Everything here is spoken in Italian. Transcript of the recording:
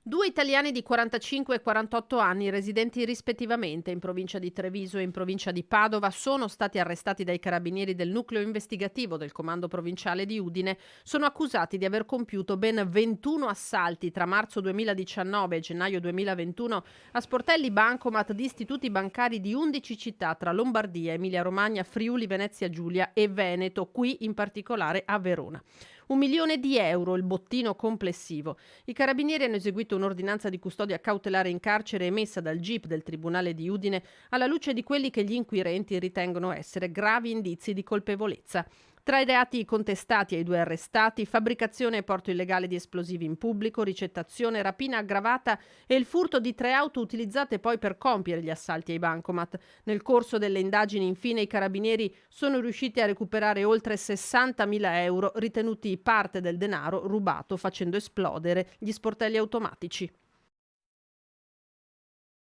Due italiani di 45 e 48 anni, residenti rispettivamente in provincia di Treviso e in provincia di Padova, sono stati arrestati dai carabinieri del nucleo investigativo del comando provinciale di Udine. Sono accusati di aver compiuto ben 21 assalti tra marzo 2019 e gennaio 2021 a sportelli bancomat di istituti bancari di 11 città tra Lombardia, Emilia-Romagna, Friuli, Venezia Giulia e Veneto, qui in particolare a Verona. 1 milione di euro il bottino complessivo. I carabinieri hanno eseguito un'ordinanza di custodia cautelare in carcere emessa dal GIP del Tribunale di Udine alla luce di quelli che gli inquirenti ritengono essere gravi indizi di colpevolezza. Tra i reati contestati ai due arrestati, fabbricazione e porto illegale di esplosivi in pubblico, ricettazione, rapina aggravata e il furto di 3 auto utilizzate poi per compiere gli assalti ai bancomat. Nel corso delle indagini, infine, i carabinieri sono riusciti a recuperare oltre 60.000 euro, ritenuti parte del denaro rubato facendo esplodere gli sportelli automatici.